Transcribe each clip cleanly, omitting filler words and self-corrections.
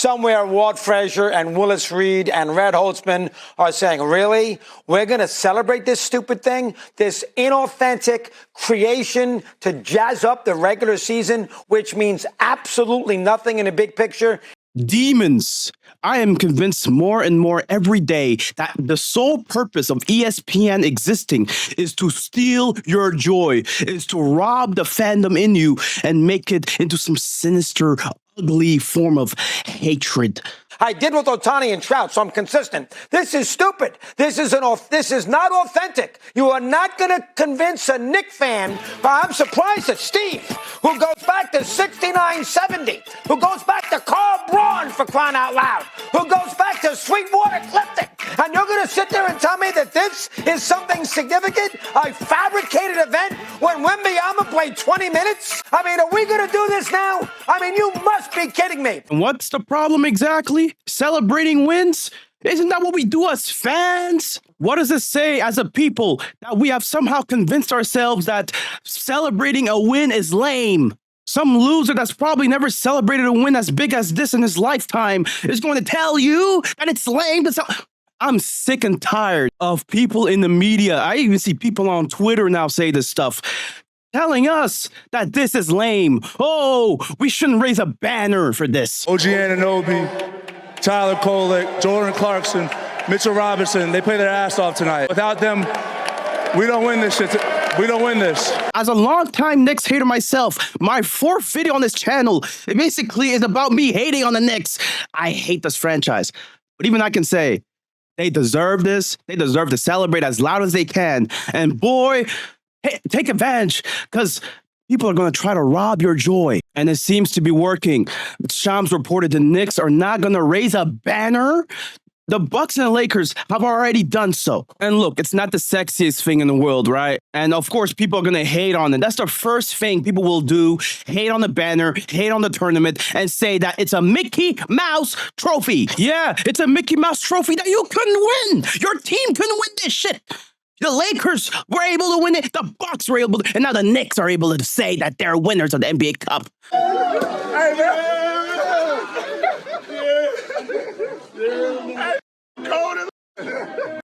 somewhere Walt Frazier and Willis Reed and Red Holtzman are saying, really? We're going to celebrate this stupid thing, this inauthentic creation to jazz up the regular season, which means absolutely nothing in the big picture. Demons. I am convinced more and more every day that the sole purpose of ESPN existing is to steal your joy, is to rob the fandom in you and make it into some sinister, ugly form of hatred. I did with Ohtani and Trout, so I'm consistent. This is stupid. This is not authentic. You are not going to convince a Knicks fan. I'm surprised at Steve, who goes back to 69-70, who goes back to Carl Braun, for crying out loud, who goes back to Sweetwater Clifton. And you're going to sit there and tell me that this is something significant, a fabricated event, when Wembanyama played 20 minutes? I mean, are we going to do this now? I mean, you must be kidding me. And what's the problem exactly? Celebrating wins? Isn't that what we do as fans? What does it say as a people that we have somehow convinced ourselves that celebrating a win is lame? Some loser that's probably never celebrated a win as big as this in his lifetime is going to tell you that it's lame. I'm sick and tired of people in the media. I even see people on Twitter now say this stuff, telling us that this is lame. Oh, we shouldn't raise a banner for this. OG Anunoby, Tyler Kolek, Jordan Clarkson, Mitchell Robinson, they play their ass off tonight. Without them, we don't win this shit. We don't win this. As a longtime Knicks hater myself, my fourth video on this channel, it basically is about me hating on the Knicks. I hate this franchise. But even I can say, they deserve this. They deserve to celebrate as loud as they can. And boy, hey, take advantage, because people are going to try to rob your joy. And it seems to be working. Shams reported the Knicks are not going to raise a banner. The Bucks and the Lakers have already done so. And look, it's not the sexiest thing in the world, right? And of course, people are going to hate on it. That's the first thing people will do. Hate on the banner, hate on the tournament, and say that it's a Mickey Mouse trophy. Yeah, it's a Mickey Mouse trophy that you couldn't win. Your team couldn't win this shit. The Lakers were able to win it. The Bucks were able to, and now the Knicks are able to say that they're winners of the NBA Cup. Hey, man.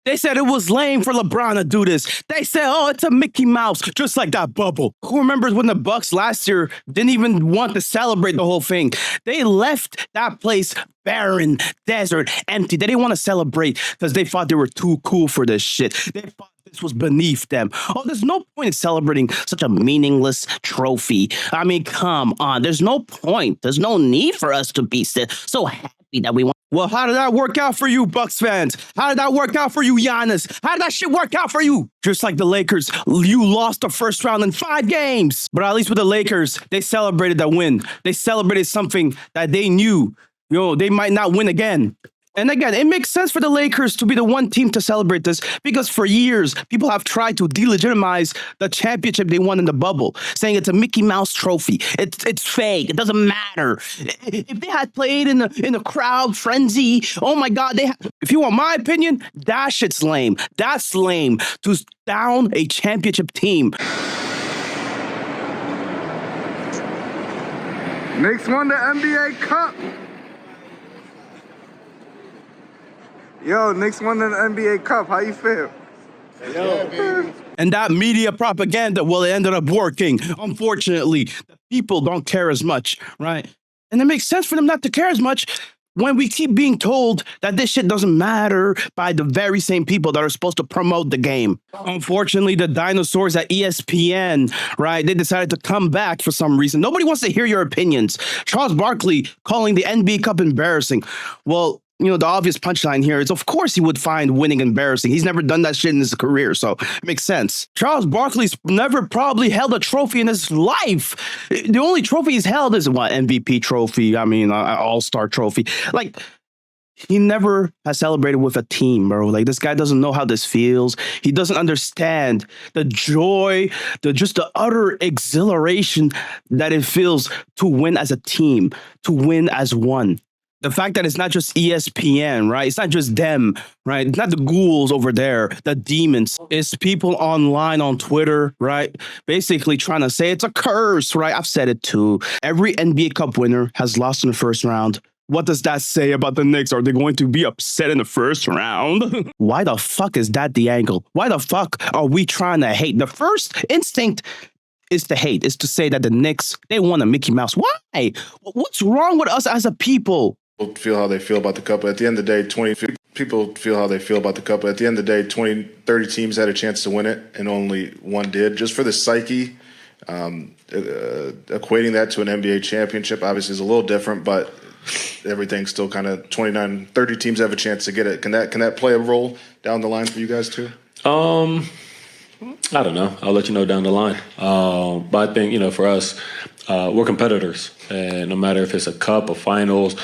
They said it was lame for LeBron to do this. They said, oh, it's a Mickey Mouse, just like that bubble. Who remembers when the Bucks last year didn't even want to celebrate the whole thing? They left that place barren, desert, empty. They didn't want to celebrate because they thought they were too cool for this shit. They thought this was beneath them. Oh, there's no point in celebrating such a meaningless trophy. I mean, come on. There's no point. There's no need for us to be so happy that we want. Well, how did that work out for you, Bucks fans? How did that work out for you, Giannis? How did that shit work out for you? Just like the Lakers, you lost the first round in 5 games. But at least with the Lakers, they celebrated that win. They celebrated something that they knew, they might not win again. And again, it makes sense for the Lakers to be the one team to celebrate this because for years, people have tried to delegitimize the championship they won in the bubble, saying it's a Mickey Mouse trophy. It's fake. It doesn't matter. If they had played in the crowd frenzy, oh my God, if you want my opinion, that shit's lame. That's lame to down a championship team. Knicks won the NBA Cup. Yo, Knicks won the NBA Cup. How you feel? And that media propaganda, well, it ended up working. Unfortunately, the people don't care as much, right? And it makes sense for them not to care as much when we keep being told that this shit doesn't matter by the very same people that are supposed to promote the game. Unfortunately, the dinosaurs at ESPN, right, they decided to come back for some reason. Nobody wants to hear your opinions. Charles Barkley calling the NBA Cup embarrassing. Well, the obvious punchline here is, of course, he would find winning embarrassing. He's never done that shit in his career, so it makes sense. Charles Barkley's never probably held a trophy in his life. The only trophy he's held is, MVP trophy, all-star trophy. Like, he never has celebrated with a team, bro. Like, this guy doesn't know how this feels. He doesn't understand the joy, just the utter exhilaration that it feels to win as a team, to win as one. The fact that it's not just ESPN, right? It's not just them, right? It's not the ghouls over there, the demons. It's people online on Twitter, right? Basically trying to say it's a curse, right? I've said it too. Every NBA Cup winner has lost in the first round What does that say about the Knicks? Are they going to be upset in the first round? Why the fuck is that the angle? Why the fuck are we trying to hate? The first instinct is to hate, is to say that the Knicks, they want a Mickey Mouse. Why? What's wrong with us as a people? People feel how they feel about the cup. But at the end of the day, people feel how they feel about the cup. But at the end of the day, 30 teams had a chance to win it, and only one did. Just for the psyche, equating that to an NBA championship obviously is a little different, but everything's still kind of 30 teams have a chance to get it. Can that play a role down the line for you guys too? I don't know. I'll let you know down the line. But I think, for us, we're competitors. And no matter if it's a cup, a finals,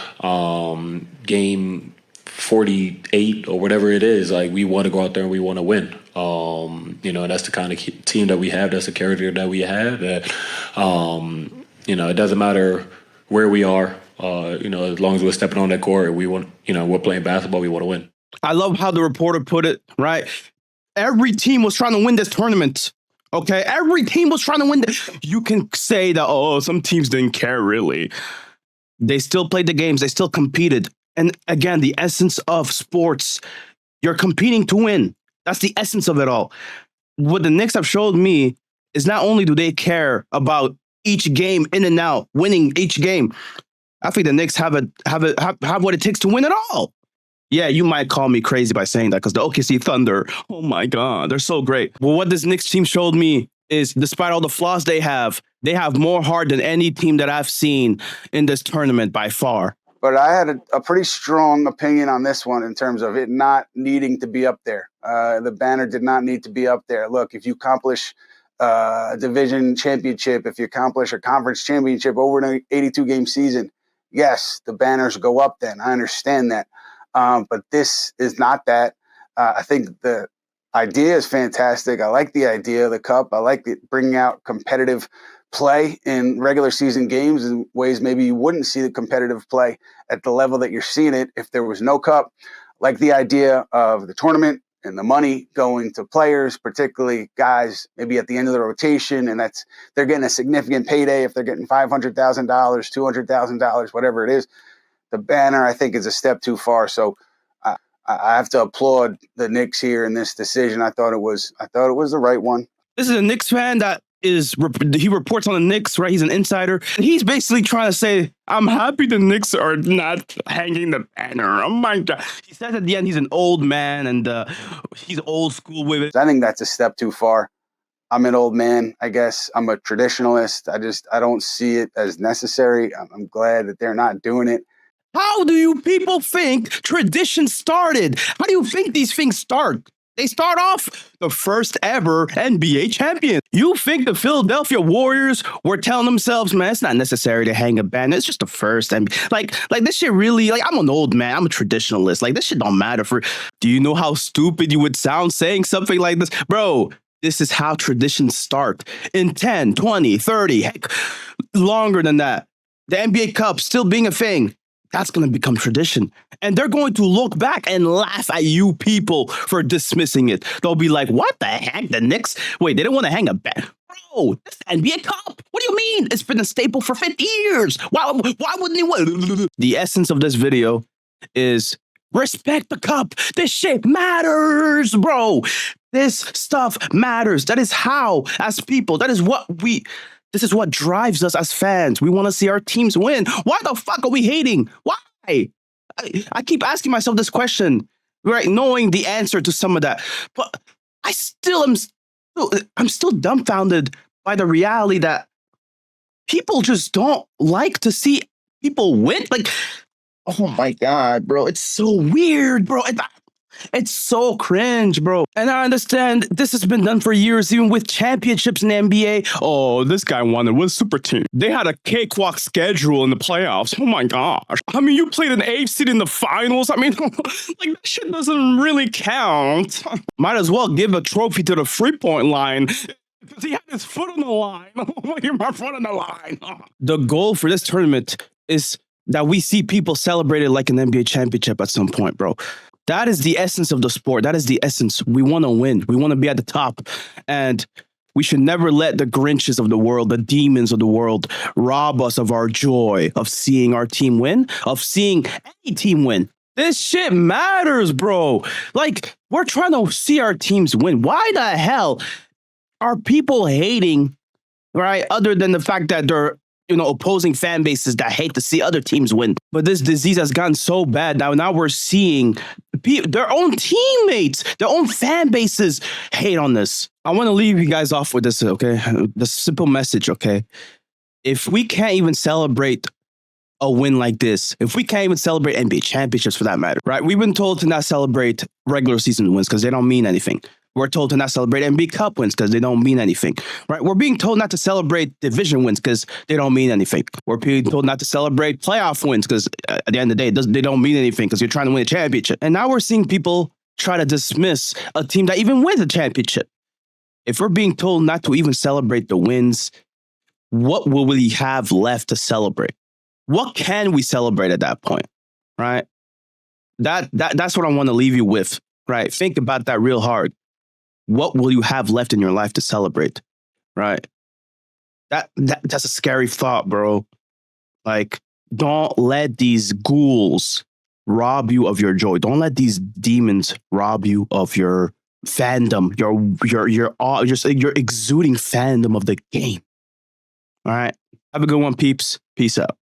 game 48 or whatever it is, like, we want to go out there and we want to win. And that's the kind of team that we have. That's the character that we have. That, it doesn't matter where we are. As long as we're stepping on that court, we want, we're playing basketball, we want to win. I love how the reporter put it, right? Every team was trying to win this tournament. Okay, every team was trying to win. You can say that, some teams didn't care, really. They still played the games. They still competed. And again, the essence of sports, you're competing to win. That's the essence of it all. What the Knicks have showed me is not only do they care about each game in and out, winning each game. I think the Knicks have what it takes to win it all. Yeah, you might call me crazy by saying that because the OKC Thunder, oh my God, they're so great. Well, what this Knicks team showed me is despite all the flaws they have more heart than any team that I've seen in this tournament by far. But I had a pretty strong opinion on this one in terms of it not needing to be up there. The banner did not need to be up there. Look, if you accomplish a division championship, if you accomplish a conference championship over an 82-game season, yes, the banners go up then. I understand that. But this is not that. I think the idea is fantastic. I like the idea of the cup. I like bringing out competitive play in regular season games in ways maybe you wouldn't see the competitive play at the level that you're seeing it if there was no cup. Like the idea of the tournament and the money going to players, particularly guys maybe at the end of the rotation, and they're getting a significant payday if they're getting $500,000, $200,000, whatever it is. The banner, I think, is a step too far. So I have to applaud the Knicks here in this decision. I thought it was the right one. This is a Knicks fan that he reports on the Knicks, right? He's an insider. And he's basically trying to say, I'm happy the Knicks are not hanging the banner. Oh my God. He says at the end he's an old man and he's old school with it. I think that's a step too far. I'm an old man, I guess. I'm a traditionalist. I don't see it as necessary. I'm glad that they're not doing it. How do you people think tradition started? How do you think these things start? They start off the first ever NBA champion. You think the Philadelphia Warriors were telling themselves, man, it's not necessary to hang a banner. It's just the first. And like this shit really, I'm an old man. I'm a traditionalist. Like, this shit don't matter do you know how stupid you would sound saying something like this? Bro, this is how traditions start. In 10, 20, 30, heck, longer than that. The NBA Cup still being a thing. That's going to become tradition. And they're going to look back and laugh at you people for dismissing it. They'll be like, what the heck? The Knicks? Wait, they don't want to hang a banner. Bro, this NBA Cup. What do you mean? It's been a staple for 50 years. Why wouldn't you want? The essence of this video is respect the cup. This shit matters, bro. This stuff matters. That is how, as people, this is what drives us as fans. We want to see our teams win. Why the fuck are we hating? Why? I keep asking myself this question, right? Knowing the answer to some of that. But I'm still dumbfounded by the reality that people just don't like to see people win. Like, oh my God, bro. It's so weird, bro. It's so cringe, bro. And I understand this has been done for years, even with championships in the NBA. Oh, this guy won. It was super team. They had a cakewalk schedule in the playoffs. Oh my gosh. I mean, you played an 8th seed in the finals. I mean, like, that shit doesn't really count. Might as well give a trophy to the 3-point line. Because he had his foot on the line. My foot on the line. The goal for this tournament is that we see people celebrate it like an NBA championship at some point, bro. That is the essence of the sport. That is the essence. We want to win. We want to be at the top. And We should never let the Grinches of the world, the demons of the world, rob us of our joy of seeing our team win, of seeing any team win. This shit matters, bro. Like, we're trying to see our teams win. Why the hell are people hating, right? Other than the fact that they're, opposing fan bases that hate to see other teams win. But this disease has gotten so bad that now we're seeing their own teammates, their own fan bases hate on this. I want to leave you guys off with this, okay? The simple message, okay? If we can't even celebrate a win like this, if we can't even celebrate NBA championships for that matter, right? We've been told to not celebrate regular season wins because they don't mean anything. We're told to not celebrate NBA Cup wins because they don't mean anything, right? We're being told not to celebrate division wins because they don't mean anything. We're being told not to celebrate playoff wins because at the end of the day, they don't mean anything because you're trying to win a championship. And now we're seeing people try to dismiss a team that even wins a championship. If we're being told not to even celebrate the wins, what will we have left to celebrate? What can we celebrate at that point, right? That's what I want to leave you with, right? Think about that real hard. What will you have left in your life to celebrate, right? That's a scary thought, bro. Like, don't let these ghouls rob you of your joy. Don't let these demons rob you of your fandom, your exuding fandom of the game. All right. Have a good one, peeps. Peace out.